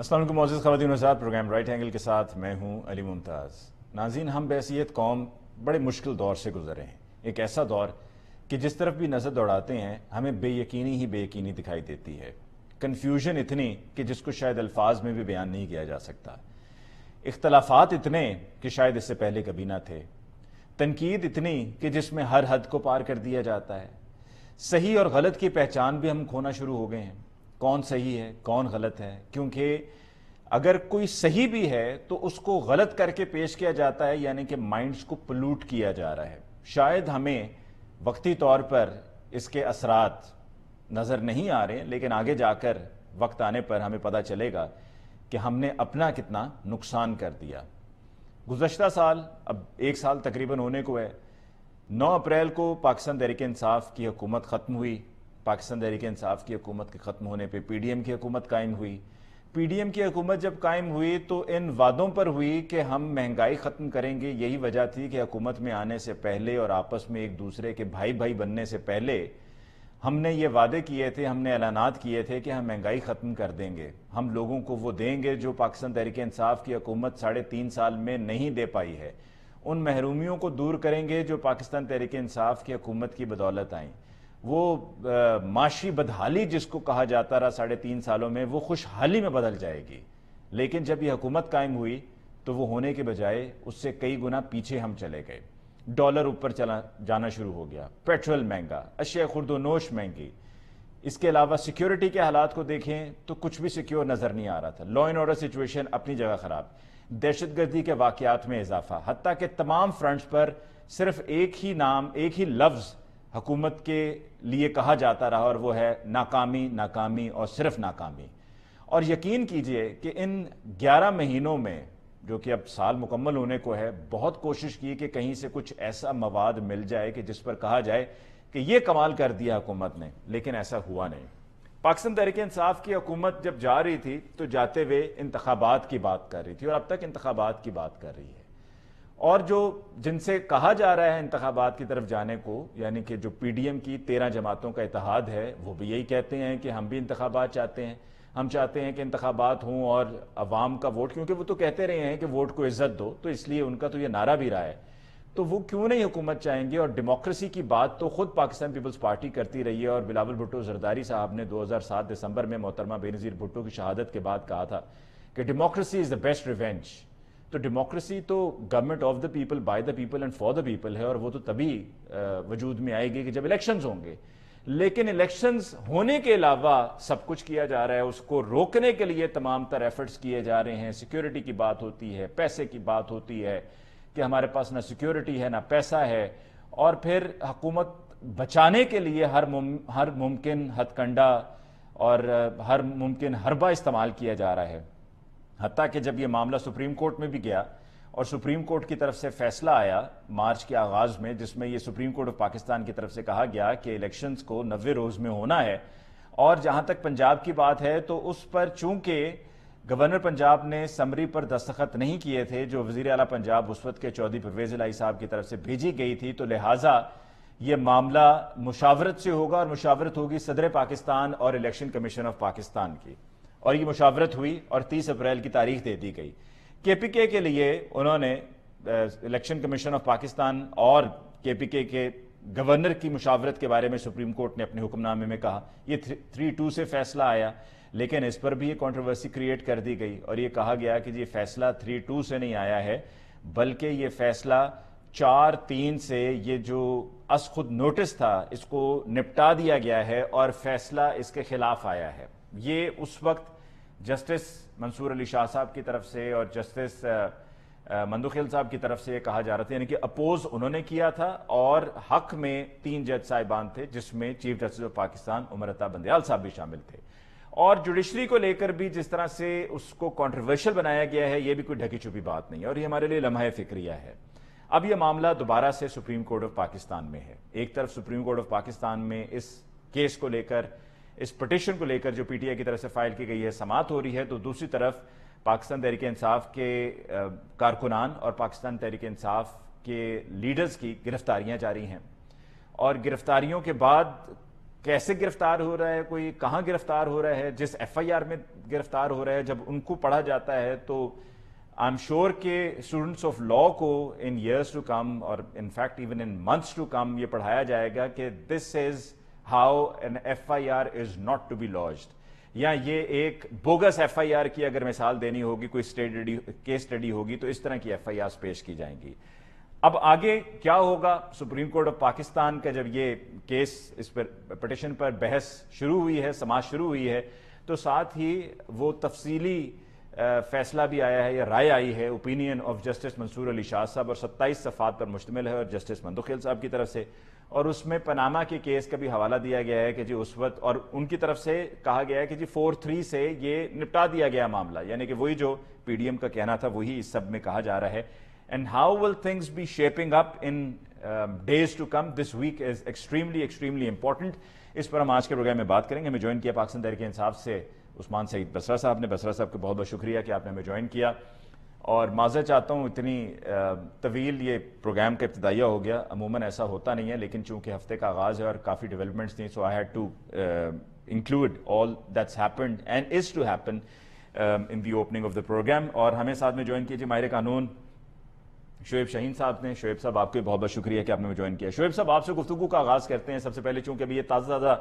السلام علیکم معزز خواتین و حضرات، پروگرام رائٹ اینگل کے ساتھ میں ہوں علی ممتاز۔ ناظرین، ہم بحیثیت قوم بڑے مشکل دور سے گزرے ہیں، ایک ایسا دور کہ جس طرف بھی نظر دوڑاتے ہیں ہمیں بے یقینی ہی بے یقینی دکھائی دیتی ہے، کنفیوژن اتنی کہ جس کو شاید الفاظ میں بھی بیان نہیں کیا جا سکتا، اختلافات اتنے کہ شاید اس سے پہلے کبھی نہ تھے، تنقید اتنی کہ جس میں ہر حد کو پار کر دیا جاتا ہے، صحیح اور غلط کی پہچان بھی ہم کھونا شروع ہو گئے ہیں، کون صحیح ہے کون غلط ہے، کیونکہ اگر کوئی صحیح بھی ہے تو اس کو غلط کر کے پیش کیا جاتا ہے، یعنی کہ مائنڈز کو پلوٹ کیا جا رہا ہے۔ شاید ہمیں وقتی طور پر اس کے اثرات نظر نہیں آ رہے، لیکن آگے جا کر وقت آنے پر ہمیں پتہ چلے گا کہ ہم نے اپنا کتنا نقصان کر دیا۔ گزشتہ سال، اب ایک سال تقریباً ہونے کو ہے، 9 اپریل کو پاکستان تحریک انصاف کی حکومت ختم ہوئی۔ پاکستان تحریک انصاف کی حکومت کے ختم ہونے پہ پی ڈی ایم کی حکومت قائم ہوئی۔ پی ڈی ایم کی حکومت جب قائم ہوئی تو ان وعدوں پر ہوئی کہ ہم مہنگائی ختم کریں گے۔ یہی وجہ تھی کہ حکومت میں آنے سے پہلے اور آپس میں ایک دوسرے کے بھائی بھائی بننے سے پہلے ہم نے یہ وعدے کیے تھے، ہم نے اعلانات کیے تھے کہ ہم مہنگائی ختم کر دیں گے، ہم لوگوں کو وہ دیں گے جو پاکستان تحریک انصاف کی حکومت 3.5 سال میں نہیں دے پائی ہے، ان محرومیوں کو دور کریں گے جو پاکستان تحریک انصاف کی حکومت کی بدولت آئیں۔ وہ معاشی بدحالی جس کو کہا جاتا رہا 3.5 سالوں میں، وہ خوشحالی میں بدل جائے گی، لیکن جب یہ حکومت قائم ہوئی تو وہ ہونے کے بجائے اس سے کئی گنا پیچھے ہم چلے گئے۔ ڈالر اوپر چلا جانا شروع ہو گیا، پیٹرول مہنگا، اشیاء خرد و نوش مہنگی، اس کے علاوہ سیکیورٹی کے حالات کو دیکھیں تو کچھ بھی سیکیور نظر نہیں آ رہا تھا، لا اینڈ آرڈر سچویشن اپنی جگہ خراب، دہشت گردی کے واقعات میں اضافہ، حتیٰ کہ تمام فرنٹس پر صرف ایک ہی نام، ایک ہی لفظ حکومت کے لیے کہا جاتا رہا، اور وہ ہے ناکامی، ناکامی اور صرف ناکامی۔ اور یقین کیجئے کہ ان 11 مہینوں میں، جو کہ اب سال مکمل ہونے کو ہے، بہت کوشش کی کہ کہیں سے کچھ ایسا مواد مل جائے کہ جس پر کہا جائے کہ یہ کمال کر دیا حکومت نے، لیکن ایسا ہوا نہیں۔ پاکستان تحریک انصاف کی حکومت جب جا رہی تھی تو جاتے ہوئے انتخابات کی بات کر رہی تھی، اور اب تک انتخابات کی بات کر رہی ہے، اور جن سے کہا جا رہا ہے انتخابات کی طرف جانے کو، یعنی کہ جو پی ڈی ایم کی 13 جماعتوں کا اتحاد ہے، وہ بھی یہی کہتے ہیں کہ ہم بھی انتخابات چاہتے ہیں، ہم چاہتے ہیں کہ انتخابات ہوں اور عوام کا ووٹ، کیونکہ وہ تو کہتے رہے ہیں کہ ووٹ کو عزت دو، تو اس لیے ان کا تو یہ نعرہ بھی رہا ہے، تو وہ کیوں نہیں حکومت چاہیں گے؟ اور ڈیموکریسی کی بات تو خود پاکستان پیپلز پارٹی کرتی رہی ہے، اور بلاول بھٹو زرداری صاحب نے 2007 دسمبر میں محترمہ بے نظیر بھٹو کی شہادت کے بعد کہا تھا کہ democracy is the best revenge. تو ڈیموکریسی تو government of the people, by the people and for the people ہے، اور وہ تو تبھی وجود میں آئے گی کہ جب الیکشنز ہوں گے، لیکن الیکشنز ہونے کے علاوہ سب کچھ کیا جا رہا ہے، اس کو روکنے کے لیے تمام تر ایفرٹس کیے جا رہے ہیں، سیکیورٹی کی بات ہوتی ہے، پیسے کی بات ہوتی ہے کہ ہمارے پاس نہ سیکیورٹی ہے نہ پیسہ ہے، اور پھر حکومت بچانے کے لیے ہر ممکن ہتھ کنڈا اور ہر ممکن حربہ استعمال کیا جا رہا ہے۔ حتیٰ کہ جب یہ معاملہ سپریم کورٹ میں بھی گیا اور سپریم کورٹ کی طرف سے فیصلہ آیا مارچ کے آغاز میں، جس میں یہ سپریم کورٹ آف پاکستان کی طرف سے کہا گیا کہ الیکشنز کو 90 روز میں ہونا ہے، اور جہاں تک پنجاب کی بات ہے تو اس پر چونکہ گورنر پنجاب نے سمری پر دستخط نہیں کیے تھے جو وزیر اعلیٰ پنجاب اس وقت کے چودھری پرویز الہی صاحب کی طرف سے بھیجی گئی تھی، تو لہٰذا یہ معاملہ مشاورت سے ہوگا، اور مشاورت ہوگی صدر پاکستان اور الیکشن کمیشن آف پاکستان کی، اور یہ مشاورت ہوئی اور 30 اپریل کی تاریخ دے دی گئی۔ کے پی کے لیے انہوں نے الیکشن کمیشن آف پاکستان اور کے پی کے گورنر کی مشاورت کے بارے میں سپریم کورٹ نے اپنے حکم نامے میں کہا، یہ 3-2 سے فیصلہ آیا، لیکن اس پر بھی یہ کنٹروورسی کریٹ کر دی گئی، اور یہ کہا گیا کہ یہ فیصلہ 3-2 سے نہیں آیا ہے، بلکہ یہ فیصلہ 4-3 سے، یہ جو از خود نوٹس تھا اس کو نپٹا دیا گیا ہے، اور فیصلہ اس کے خلاف آیا ہے۔ یہ اس وقت جسٹس منصور علی شاہ صاحب کی طرف سے اور جسٹس مندوخیل صاحب کی طرف سے یہ کہا جا رہا تھا، یعنی کہ اپوز انہوں نے کیا تھا، اور حق میں 3 جج صاحبان تھے، جس میں chief justice of Pakistan Umar Ata Bandial صاحب بھی شامل تھے، اور جوڈیشری کو لے کر بھی جس طرح سے اس کو کنٹروورشل بنایا گیا ہے، یہ بھی کوئی ڈھکی چھپی بات نہیں ہے، اور یہ ہمارے لیے لمحہ فکریہ ہے۔ اب یہ معاملہ دوبارہ سے سپریم کورٹ آف پاکستان میں ہے۔ ایک طرف سپریم کورٹ آف پاکستان میں اس کیس کو لے کر، اس پٹیشن کو لے کر جو پی ٹی آئی کی طرف سے فائل کی گئی ہے سماعت ہو رہی ہے، تو دوسری طرف پاکستان تحریک انصاف کے کارکنان اور پاکستان تحریک انصاف کے لیڈرز کی گرفتاریاں جاری ہیں، اور گرفتاریوں کے بعد کیسے گرفتار ہو رہا ہے, کوئی کہاں گرفتار ہو رہا ہے, جس ایف آئی آر میں گرفتار ہو رہا ہے, جب ان کو پڑھا جاتا ہے تو آئی ایم شیور کہ اسٹوڈنٹس آف لا کو ان ایئرس ٹو کم اور in fact even in months to come یہ پڑھایا جائے گا کہ this is how N F I R is not to be launched, یا یہ ایک بوگس ایف آئی آر کی اگر مثال دینی ہوگی, کوئی کیس اسٹڈی ہوگی تو اس طرح کی ایف آئی آرز پیش کی جائیں گی. اب آگے کیا ہوگا؟ سپریم کورٹ آف پاکستان کا جب یہ کیس اس پر پٹیشن پر بحث شروع ہوئی ہے, سماعت شروع ہوئی ہے, تو ساتھ ہی وہ تفصیلی فیصلہ بھی آیا ہے یا رائے آئی ہے, اوپینین آف جسٹس منصور علی شاہ صاحب, اور 27 صفحات پر مشتمل ہے, اور جسٹس مندوخیل صاحب کی طرف سے, اور اس میں پاناما کے کیس کا بھی حوالہ دیا گیا ہے کہ جی اس وقت, اور ان کی طرف سے کہا گیا ہے کہ جی 4-3 سے یہ نپٹا دیا گیا معاملہ, یعنی کہ وہی جو پی ڈی ایم کا کہنا تھا وہی اس سب میں کہا جا رہا ہے. And how will things be shaping up in days to come? This week is extremely important. اس پر ہم آج کے پروگرام میں بات کریں گے. ہمیں جوائن کیا پاکستان تحریک انصاف سے عثمان سعید بصرہ صاحب نے. بصرہ صاحب کو بہت بہت شکریہ کہ آپ نے ہمیں جوائن کیا, اور معذرت چاہتا ہوں اتنی طویل یہ پروگرام کا ابتدائیہ ہو گیا. عموماً ایسا ہوتا نہیں ہے, لیکن چونکہ ہفتے کا آغاز ہے اور کافی ڈیولپمنٹس تھیں, so I had to include all that's happened and is to happen in the opening of the program. اور ہمیں ساتھ میں جوائن کیجیے ماہر قانون شعیب شاہین صاحب نے. شعیب صاحب آپ کو بہت بہت شکریہ کہ آپ نے جوائن کیا. شعیب صاحب آپ سے گفتگو کا آغاز کرتے ہیں. سب سے پہلے چونکہ ابھی یہ تازہ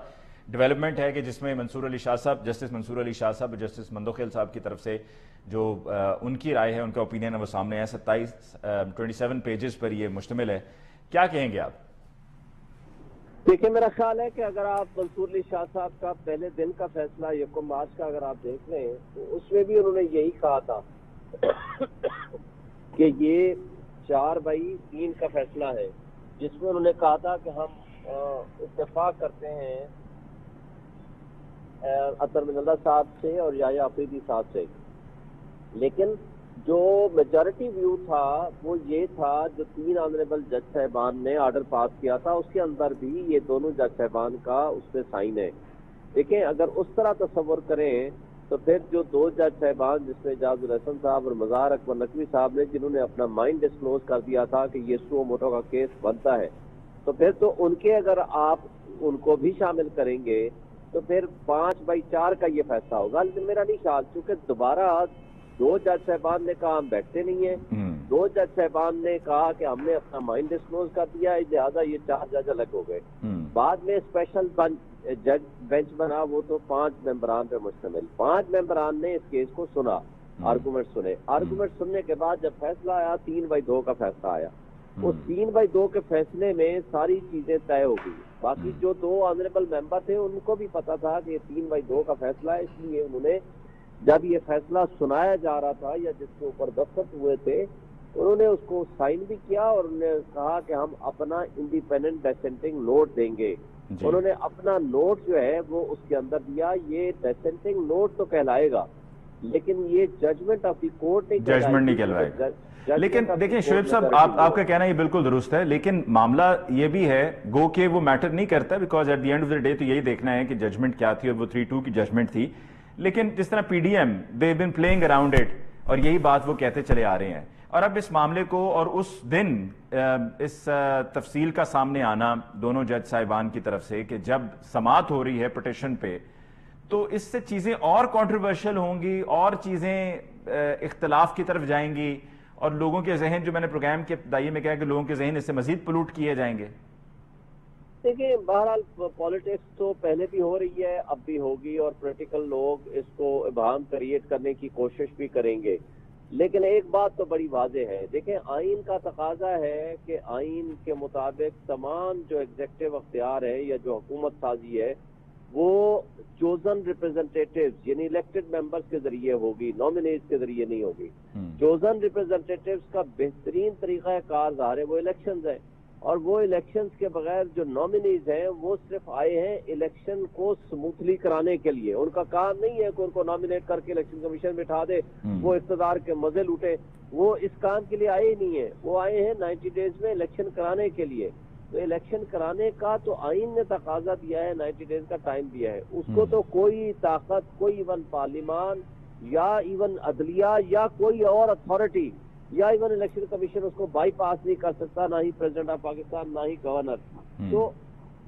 ڈیولپمنٹ ہے کہ جس میں منصور علی شاہ صاحب, جسٹس منصور علی شاہ صاحب اور جسٹس مندوخیل صاحب کی طرف سے جو ان کی رائے ہے, ان کا اوپینین ہے, وہ سامنے ہے. 27 پیجز پر یہ مشتمل ہے. کیا کہیں گے آپ؟ دیکھیں, میرا خیال ہے کہ اگر آپ منصور علی شاہ صاحب کا پہلے دن کا فیصلہ 1 مارچ کا اگر آپ دیکھ لیں تو اس میں بھی انہوں نے یہی کہا تھا کہ یہ 4/3 کا فیصلہ ہے, جس میں انہوں نے کہا تھا کہ ہم اتفاق کرتے ہیں اطہر من اللہ صاحب سے اور یحییٰ آفریدی صاحب سے, لیکن جو میجورٹی ویو تھا وہ یہ تھا جو 3 آنریبل جج صاحبان نے آرڈر پاس کیا تھا, اس کے اندر بھی یہ دونوں جج صاحبان کا اس پہ سائن ہے. دیکھیں, اگر اس طرح تصور کریں تو پھر جو 2 جج صاحبان جس میں اعجاز الحسن صاحب اور مظہر اکبر نقوی صاحب نے, جنہوں نے اپنا مائنڈ ڈسکلوز کر دیا تھا کہ یہ سو موٹو کا کیس بنتا ہے, تو پھر تو ان کے اگر آپ ان کو بھی شامل کریں گے تو پھر 5/4 کا یہ فیصلہ ہوگا. لیکن میرا نہیں خیال, چونکہ دوبارہ 2 جج صاحبان نے کہا ہم بیٹھتے نہیں ہیں, 2 جج صاحبان نے کہا کہ ہم نے اپنا مائنڈ ڈسکلوز کر دیا ہے, لہٰذا یہ 4 جج الگ ہو گئے. بعد میں اسپیشل جج بینچ بنا, وہ تو 5 ممبران پہ مشتمل. 5 ممبران نے اس کیس کو سنا, آرگومنٹ سنے. آرگومنٹ سننے کے بعد جب فیصلہ آیا 3/2 کا فیصلہ آیا. اس 3/2 کے فیصلے میں ساری چیزیں طے ہو گئی. باقی جو 2 آنریبل ممبر تھے ان کو بھی پتا تھا کہ یہ 3/2 کا فیصلہ ہے, اس لیے انہوں نے جب یہ فیصلہ سنایا جا رہا تھا یا جس کے اوپر دستخط ہوئے تھے, انہوں نے اس کو سائن بھی کیا اور انہوں نے کہا کہ ہم اپنا انڈیپینڈنٹ ڈسینٹنگ نوٹ دیں گے. انہوں نے اپنا نوٹ جو ہے وہ اس کے اندر دیا. یہ ڈسینٹنگ نوٹ تو کہلائے گا, لیکن یہ ججمنٹ آف دی کورٹ نہیں کہلائے گا. لیکن دیکھیں شعیب صاحب, آپ کا کہنا یہ بالکل درست ہے, لیکن معاملہ یہ بھی ہے گو کہ وہ میٹر نہیں کرتا, because at the end of the day تو یہی دیکھنا ہے کہ ججمنٹ کیا تھی, اور وہ 3-2 کی ججمنٹ تھی. لیکن جس طرح P D M they been playing around it, اور یہی بات وہ کہتے چلے آ رہے ہیں. اور اب اس معاملے کو اور اس دن اس تفصیل کا سامنے آنا دونوں جج صاحبان کی طرف سے کہ جب سماعت ہو رہی ہے پٹیشن پہ, تو اس سے چیزیں اور کنٹروورشل ہوں گی, اور چیزیں اختلاف کی طرف جائیں گی, اور لوگوں کے ذہن, جو میں نے پروگرام کے ابتدائی میں کہا کہ لوگوں کے ذہن اس سے مزید پلوٹ کیے جائیں گے. دیکھیں, بہرحال پالیٹکس تو پہلے بھی ہو رہی ہے, اب بھی ہوگی, اور پولیٹیکل لوگ اس کو ابہام کریٹ کرنے کی کوشش بھی کریں گے. لیکن ایک بات تو بڑی واضح ہے. دیکھیں, آئین کا تقاضا ہے کہ آئین کے مطابق تمام جو ایگزیکٹو اختیار ہے یا جو حکومت سازی ہے وہ چوزن ریپرزنٹیٹیوز یعنی الیکٹڈ ممبرز کے ذریعے ہوگی, نامینیز کے ذریعے نہیں ہوگی. چوزن ریپرزنٹیٹیوز کا بہترین طریقہ کار ظاہر ہے وہ الیکشنز ہے, اور وہ الیکشنز کے بغیر جو نامینیز ہیں وہ صرف آئے ہیں الیکشن کو سموتھلی کرانے کے لیے. ان کا کام نہیں ہے کہ ان کو نامینیٹ کر کے الیکشن کمیشن بٹھا دے, وہ اقتدار کے مزے لوٹے. وہ اس کام کے لیے آئے ہی نہیں ہیں, وہ آئے ہیں 90 ڈیز میں الیکشن کرانے کے لیے. تو الیکشن کرانے کا تو آئین نے تقاضا دیا ہے, 90 ڈیز کا ٹائم دیا ہے. اس کو تو کوئی طاقت, کوئی ایون پارلیمان یا ایون عدلیہ یا کوئی اور اتھارٹی یا ایون الیکشن کمیشن اس کو بائی پاس نہیں کر سکتا, نہ ہی پریزیڈنٹ آف پاکستان, نہ ہی گورنر. تو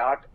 8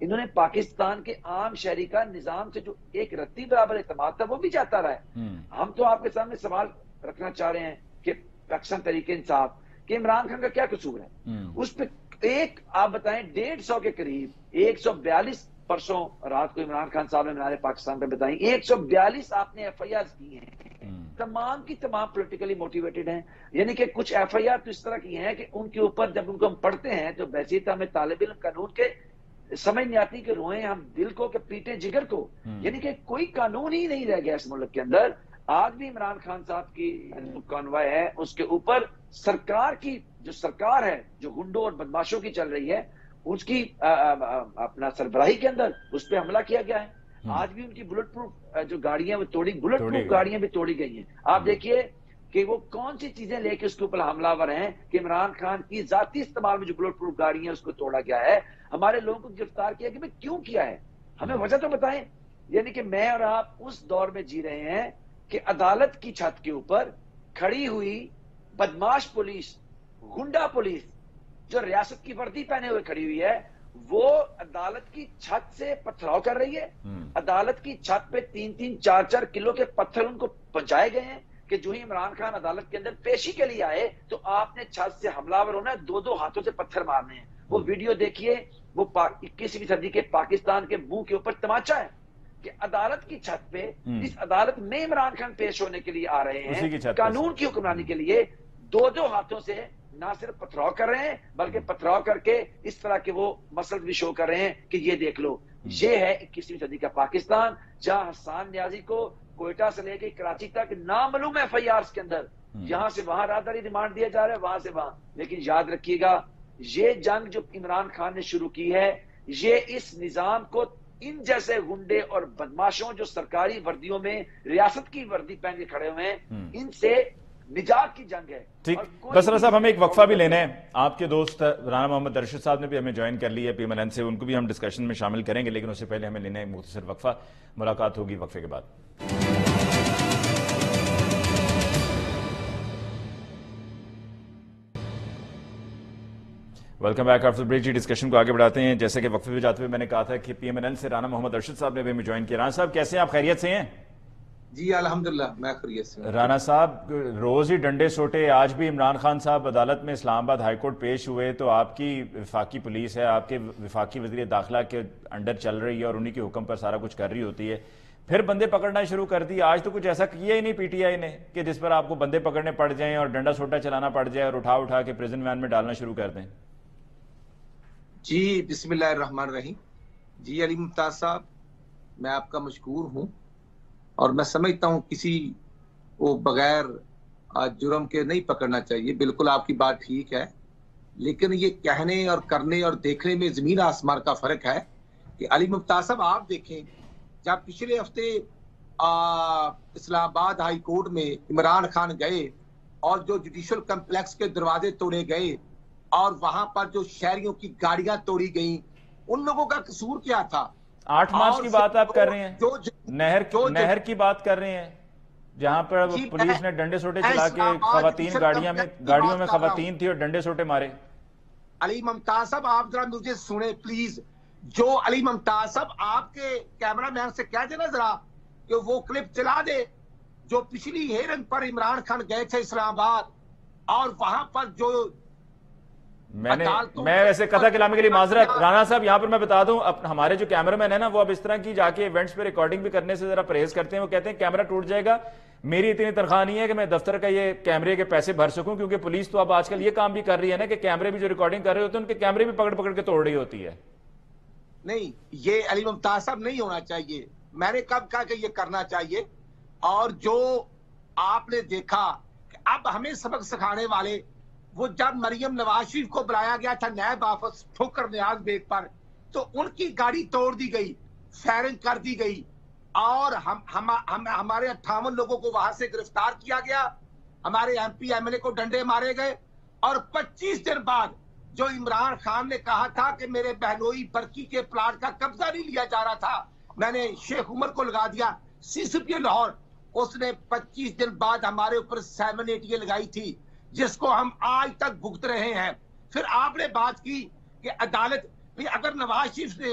انہوں نے پاکستان کے عام شہری کا نظام سے جو ایک رتی برابر اعتماد تھا وہ بھی جاتا رہا ہے. ہم تو آپ کے سامنے سوال رکھنا چاہ رہے ہیں کہ پاکستان تحریک انصاف کہ عمران خان کا کیا قصور ہے. اس پہ ایک آپ بتائیں 150 کے قریب 142 پرسوں رات کو عمران خان صاحب نے مینار پاکستان پہ بتائیں 142 آپ نے ایف آئی آر کی ہیں، تمام کی تمام پولیٹیکلی موٹیویٹڈ ہیں. یعنی کہ کچھ ایف آئی آر تو اس طرح کی ہیں کہ ان کے اوپر جب ان کو ہم پڑھتے ہیں تو بحثیت ہمیں طالب علم قانون کے سمجھ نہیں آتی کہ روئیں ہم دل کو کہ پیٹیں جگر کو. یعنی کہ کوئی قانون ہی نہیں رہ گیا اس ملک کے اندر. آج بھی عمران خان صاحب کی کانوائے ہے اس کے اوپر سرکار کی جو سرکار ہے جو گنڈوں اور بدماشوں کی چل رہی ہے اس کی اپنا سربراہی کے اندر اس پہ حملہ کیا گیا ہے. آج بھی ان کی بلٹ پروف جو گاڑیاں وہ بلٹ پروف گاڑیاں بھی توڑی گئی ہیں. آپ دیکھیے کہ وہ کون سی چیزیں لے کے اس کے اوپر حملہ ور ہیں کہ عمران خان کی ذاتی استعمال میں جو بلٹ پروف گاڑی ہیں اس کو توڑا گیا ہے. ہمارے لوگوں کو گرفتار کیا کہ بھئی کیوں کیا ہے، ہمیں وجہ تو بتائیں. یعنی کہ میں اور آپ اس دور میں جی رہے ہیں کہ عدالت کی چھت کے اوپر کھڑی ہوئی بدماش پولیس، گنڈا پولیس جو ریاست کی وردی پہنے ہوئے کھڑی ہوئی ہے وہ عدالت کی چھت سے پتھراؤ کر رہی ہے. عدالت کی چھت پہ 3-3 4-4 کلو کے پتھر ان کو پہنچائے گئے ہیں کہ جو ہی عمران خان عدالت کے اندر پیشی کے لیے آئے تو آپ نے چھت سے حملہ ور ہونا ہے، 2-2 ہاتھوں سے پتھر مارنے ہیں. وہ ویڈیو دیکھیے، وہ 21ویں صدی کے پاکستان کے منہ کے اوپر تماچا ہے کہ عدالت کی چھت پہ جس عدالت میں عمران خان پیش ہونے کے لیے آ رہے ہیں قانون کی حکمرانی کے لیے 2-2 ہاتھوں سے نہ صرف پتھراؤ کر رہے ہیں بلکہ پتھراؤ کر کے اس طرح کے وہ مسل بھی شو کر رہے ہیں کہ یہ دیکھ لو. یہ ہے 21ویں صدی کا پاکستان جہاں حسان نیازی کو کوئٹہ سے لے کے کراچی تک نامعلوم ایف آئی آر کے اندر یہاں سے وہاں راہداری ریمانڈ دیا جا رہا ہے، وہاں سے وہاں. لیکن یاد رکھیے گا یہ جنگ جو عمران خان نے شروع کی ہے یہ اس نظام کو ان جیسے گنڈے اور بدماشوں جو سرکاری وردیوں میں ریاست کی وردی پہن کے کھڑے ہوئے ہیں ان سے نجات کی جنگ ہے. ٹھیک، بسرا صاحب ہمیں ایک وقفہ بھی لینا ہے. آپ کے دوست رانا محمد ارشد صاحب نے بھی ہمیں جوائن کر لی ہے PMLN سے، ان کو بھی ہم ڈسکشن میں شامل کریں گے لیکن اس سے پہلے ہمیں لینا ہے ایک مختصر وقفہ. ملاقات ہوگی وقفے کے بعد. Welcome back after break. جی ڈسکشن کو آگے بڑھاتے ہیں. جیسے کہ وقفے پہ جاتے ہوئے میں نے کہا تھا کہ PMLN سے رانا محمد ارشد صاحب نے بھی ہمیں جوائن کیا. رانا صاحب کیسے ہیں آپ، خیریت سے ہیں؟ جی الحمدللہ میں خیریت سے ہوں. رانا صاحب روز ہی ڈنڈے سوٹے، آج بھی عمران خان صاحب عدالت میں اسلام آباد ہائی کورٹ پیش ہوئے تو آپ کی وفاقی پولیس ہے، آپ کے وفاقی وزیر داخلہ کے انڈر چل رہی ہے اور انہی کے حکم پر سارا کچھ کر رہی ہوتی ہے، پھر بندے پکڑنا شروع کر دی. آج تو کچھ ایسا کیا ہی نہیں PTI نے کہ جس پر آپ کو بندے پکڑنے پڑ جائیں اور ڈنڈا سوٹا چلانا پڑ جائے اور اٹھا کے پریزن وین میں ڈالنا شروع کر دیں. جی بسم اللہ الرحمن الرحیم. جی علی ممتاز صاحب میں آپ کا مشکور ہوں اور میں سمجھتا ہوں کسی کو بغیر جرم کے نہیں پکڑنا چاہیے. بالکل آپ کی بات ٹھیک ہے، لیکن یہ کہنے اور کرنے اور دیکھنے میں زمین آسمان کا فرق ہے. کہ علی ممتاز صاحب آپ دیکھیں جب پچھلے ہفتے اسلام آباد ہائی کورٹ میں عمران خان گئے اور جو جوڈیشل کمپلیکس کے دروازے توڑے گئے اور وہاں پر جو شہریوں کی گاڑیاں توڑی گئیں، ان لوگوں کا قصور کیا تھا؟ 8 مارچ کی بات آپ کر رہے ہیں، نہر کی بات کر رہے ہیں جہاں پر پولیس نے ڈنڈے سوٹے چلا کے خواتین گاڑیوں میں خواتین تھی اور ڈنڈے سوٹے مارے. علی ممتاز صاحب آپ ذرا مجھے سنیں پلیز. جو علی ممتاز صاحب آپ کے کیمرہ مین سے کہہ دے نا ذرا کہ وہ کلپ چلا دے جو پچھلی ہیرنگ پر عمران خان گئے تھے اسلام آباد اور وہاں پر جو میں ویسے قطع کلامی کے لیے معذرت رانا صاحب یہاں پر میں بتا دوں ہمارے جو کیمرہ مین ہے نا وہ اب اس طرح کی جا کے ایونٹس پہ ریکارڈنگ بھی کرنے سے ذرا پرہیز کرتے ہیں. وہ کہتے ہیں کیمرہ ٹوٹ جائے گا، میری اتنی تنخواہ نہیں ہے کہ میں دفتر کا یہ کیمرے کے پیسے بھر سکوں، کیونکہ پولیس تو اب آج کل یہ کام بھی کر رہی ہے نا کہ کیمرے بھی جو ریکارڈنگ کر رہے ہوتے ہیں ان کے کیمرے بھی پکڑ کے توڑ رہی ہوتی ہے. نہیں یہ علی ممتاز صاحب نہیں ہونا چاہیے. میں نے کب کہا کہ یہ کرنا چاہیے؟ اور جو آپ نے دیکھا کہ اب ہمیں سبق سکھانے والے وہ جب مریم نواز شریف کو بلایا گیا تھا نیب آفس ٹھوکر نیاز بیگ پر تو ان کی گاڑی توڑ دی گئی، فائرنگ کر دی گئی اور ہمارے 58 لوگوں کو وہاں سے گرفتار کیا گیا، ہمارے MP MLA کو ڈنڈے مارے گئے. اور 25 دن بعد جو عمران خان نے کہا تھا کہ میرے بہنوئی برقی کے پلاٹ کا قبضہ نہیں لیا جا رہا تھا، میں نے شیخ عمر کو لگا دیا CCP لاہور، اس نے 25 دن بعد ہمارے اوپر 780 لگائی تھی جس کو ہم آج تک بھگت رہے ہیں. پھر آپ نے بات کی کہ عدالت، اگر نواز شریف نے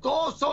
200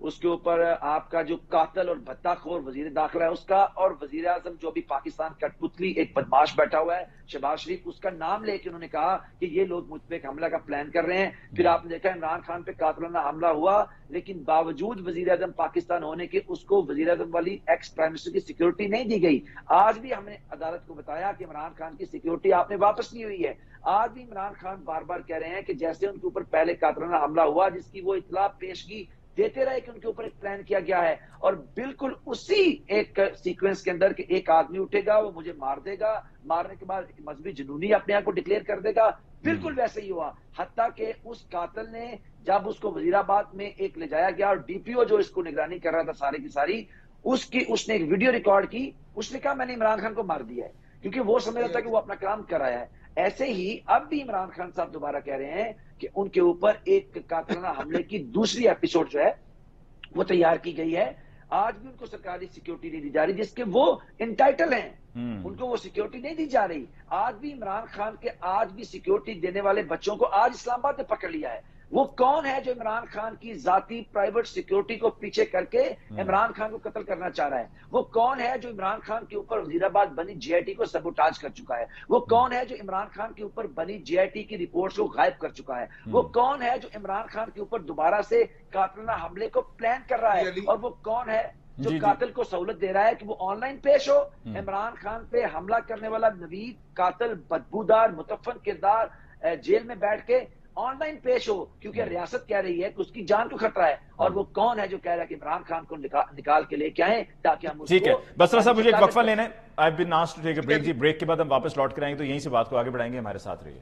اس کے اوپر آپ کا جو قاتل اور بھتہ خور وزیر داخلہ ہے اس کا، اور وزیر اعظم جو بھی پاکستان کٹ پتلی ایک بدماش بیٹھا ہوا ہے شہباز شریف، اس کا نام لے کے انہوں نے کہا کہ یہ لوگ مجھ پہ ایک حملہ کا پلان کر رہے ہیں. پھر آپ نے دیکھا عمران خان پہ قاتلانہ حملہ ہوا، لیکن باوجود وزیر اعظم پاکستان ہونے کے اس کو وزیر اعظم والی ایکس پرائم منسٹر کی سیکیورٹی نہیں دی گئی. آج بھی ہم نے عدالت کو بتایا کہ عمران خان کی سیکیورٹی آپ نے واپس لی ہوئی ہے. آج بھی عمران خان بار بار کہہ رہے ہیں کہ جیسے ان کے اوپر پہلے قاتلانہ حملہ ہوا جس کی وہ اطلاع پیشگی دیتے رہے کہ ان کے اوپر ایک پلان کیا گیا ہے، اور بالکل اسی ایک سیکوینس کے اندر کہ ایک آدمی اٹھے گا وہ مجھے مار دے گا، مارنے کے بعد ایک مذہبی جنونی اپنے آپ کو ڈکلیئر کر دے گا، بالکل ویسے ہی ہوا. حتیٰ کہ اس قاتل نے جب اس کو وزیرآباد میں ایک لے جایا گیا اور ڈی پی او جو اس کو نگرانی کر رہا تھا سارے کی ساری، اس نے ایک ویڈیو ریکارڈ کی، اس نے کہا میں نے عمران خان کو مار دیا ہے، کیونکہ وہ سمجھ رہا تھا کہ وہ اپنا کام کر رہا ہے. ایسے ہی اب بھی عمران خان صاحب دوبارہ کہہ رہے ہیں کہ ان کے اوپر ایک قاتلانہ حملے کی دوسری ایپیسوڈ جو ہے وہ تیار کی گئی ہے. آج بھی ان کو سرکاری سیکیورٹی نہیں دی جا رہی جس کے وہ انٹائٹل ہیں، ان کو وہ سیکیورٹی نہیں دی جا رہی. آج بھی عمران خان کے آج بھی سیکیورٹی دینے والے بچوں کو آج اسلام آباد نے پکڑ لیا ہے. وہ کون ہے جو عمران خان کی ذاتی پرائیویٹ سیکیورٹی کو پیچھے کر کے عمران خان کو قتل کرنا چاہ رہا ہے؟ وہ کون ہے جو عمران خان کے اوپر وزیرآباد بنی جے آئی ٹی کو سبوٹاج کر چکا ہے؟ وہ کون ہے جو عمران خان کے اوپر بنی جے آئی ٹی کی رپورٹس کو غائب کر چکا ہے؟ وہ کون ہے جو عمران خان کے اوپر دوبارہ سے قاتلانہ حملے کو پلان کر رہا ہے؟ اور وہ کون ہے جو قاتل کو سہولت دے رہا ہے کہ وہ آن لائن پیش ہو؟ عمران خان پہ حملہ کرنے والا نوید قاتل بدبودار متفن کردار جیل میں بیٹھ کے آن لائن پیش ہو، کیونکہ ریاست کہہ رہی ہے کہ اس کی جان کو خطرہ ہے. اور وہ کون ہے جو کہہ رہا ہے کہ عمران خان کو نکال کے لے کے آئیں تاکہ ہم اس کو... ٹھیک ہے بسرا صاحب، مجھے ایک وقفہ لینا ہے. I've been asked to take a break. جی بریک کے بعد ہم واپس لوٹ کر آئیں گے تو یہیں سے بات کو آگے بڑھائیں گے. ہمارے ساتھ رہیے.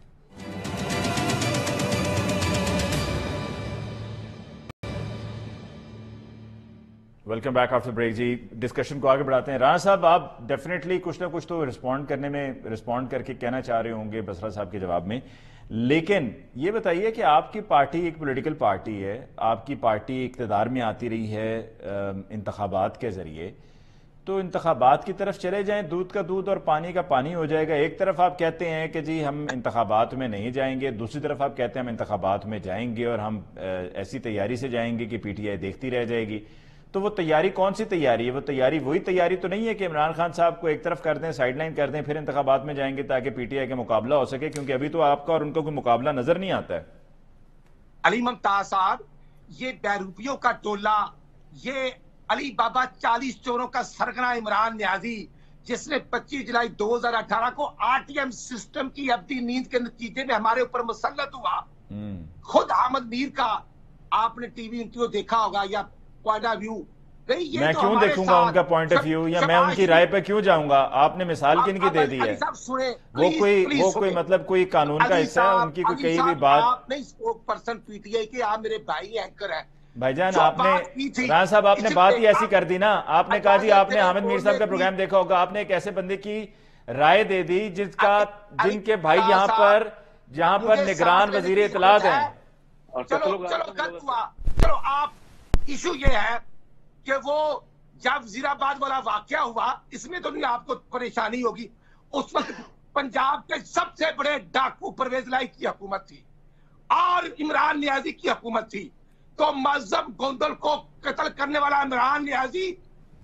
Welcome back after break. جی ڈسکشن کو آگے بڑھاتے ہیں. رانا صاحب، آپ ڈیفینیٹلی کچھ نہ کچھ تو رسپونڈ کر کے کہنا چاہ رہے ہوں گے بسرا صاحب کے جواب میں، لیکن یہ بتائیے کہ آپ کی پارٹی ایک پولیٹیکل پارٹی ہے، آپ کی پارٹی اقتدار میں آتی رہی ہے انتخابات کے ذریعے، تو انتخابات کی طرف چلے جائیں، دودھ کا دودھ اور پانی کا پانی ہو جائے گا. ایک طرف آپ کہتے ہیں کہ جی ہم انتخابات میں نہیں جائیں گے، دوسری طرف آپ کہتے ہیں ہم انتخابات میں جائیں گے اور ہم ایسی تیاری سے جائیں گے کہ پی ٹی آئی دیکھتی رہ جائے گی. تو وہ تیاری کون سی تیاری ہے؟ وہ تیاری وہی تیاری تو نہیں ہے کہ عمران خان صاحب کو ایک طرف کر دیں، سائیڈ لائن کر دیں، پھر انتخابات میں جائیں گے تاکہ پی ٹی آئی کا مقابلہ ہو سکے؟ کیونکہ ابھی تو آپ کا اور ان کو کوئی مقابلہ نظر نہیں آتا ہے. علی ممتاز صاحب، یہ بیروپیوں کا ٹولہ، یہ علی بابا 40 چوروں کا سرگنا عمران نیازی، جس نے 25 جولائی 2018 کو آر ٹی ایم سسٹم کی ابدی نیند کے نتیجے میں ہمارے اوپر مسلط ہوا. خود احمد میر کا آپ نے ٹی وی انٹرویو دیکھا ہوگا یا پوائنٹ آف ویو. میں کیوں دیکھوں گا ان کا پوائنٹ آف ویو، یا میں ان کی رائے پہ کیوں جاؤں گا؟ آپ نے مثال کن کی دے دی ہے؟ وہ کوئی مطلب کوئی قانون کا حصہ ہے ان کی کوئی کئی بھی بات؟ آپ نہیں spoke person P T I کے، آپ میرے بھائی اینکر ہیں. بھائی جان، آپ نے رانا صاحب آپ نے بات ہی ایسی کر دی نا. آپ نے کہا جی آپ نے حامد میر صاحب کا پروگرام دیکھا ہوگا، آپ نے ایک ایسے بندے کی رائے دے دی جن کے بھائی جہاں پر نگران وزیر اطلاعات ہیں. چلو آپ ایشو یہ ہے کہ وہ جب وزیرآباد والا واقعہ ہوا، اس میں تو نہیں آپ کو پریشانی ہوگی، اس وقت پنجاب کے سب سے بڑے ڈاکو پرویز لائی کی حکومت تھی اور عمران نیازی کی حکومت تھی. تو مذہب گوندل کو قتل کرنے والا عمران نیازی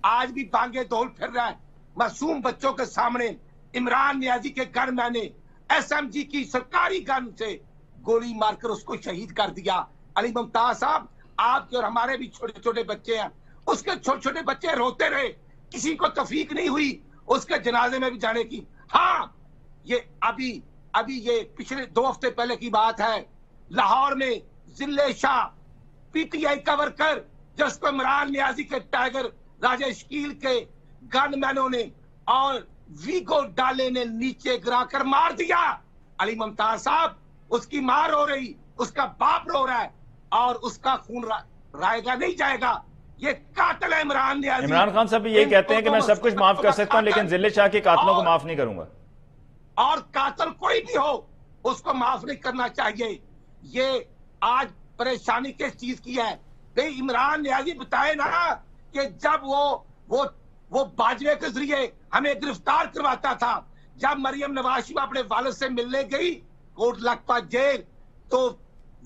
آج بھی بانگے دول پھر رہا ہے. معصوم بچوں کے سامنے عمران نیازی کے گن میں نے ایس ایم جی کی سرکاری گن سے گولی مار کر اس کو شہید کر دیا. علی ممتاز صاحب، آپ کے اور ہمارے بھی چھوٹے چھوٹے بچے ہیں، اس کے چھوٹے چھوٹے بچے روتے رہے، کسی کو توفیق نہیں ہوئی اس کے جنازے میں بھی جانے کی. ہاں، یہ ابھی یہ پچھلے 2 ہفتے پہلے کی بات ہے، لاہور میں ضلع شاہ پی ٹی آئی کا ورکر جس کو عمران نیازی کے ٹائگر راجہ شکیل کے گن مینوں نے اور ویگو ڈالے نے نیچے گرا کر مار دیا. علی ممتاز صاحب، اس کی ماں رو رہی، اس کا باپ رو رہا ہے اور اس کا خون رائے گا نہیں جائے گا. یہ قاتل ہے عمران نیازی. عمران خان صاحب بھی یہی کہتے ہیں کہ میں سب کچھ معاف کر سکتا ہوں لیکن ضلع شاہ کے قاتلوں کو معاف نہیں کروں گا. اور قاتل کوئی بھی ہو اس کو معاف نہیں کرنا چاہیے. یہ آج پریشانی کس چیز کی ہے؟ بھئی عمران نیازی بتائے نا کہ جب وہ باجوے کے ذریعے ہمیں گرفتار کرواتا تھا، جب مریم نواز شریف اپنے والد سے ملنے گئی کوٹ لکھپت جیل، تو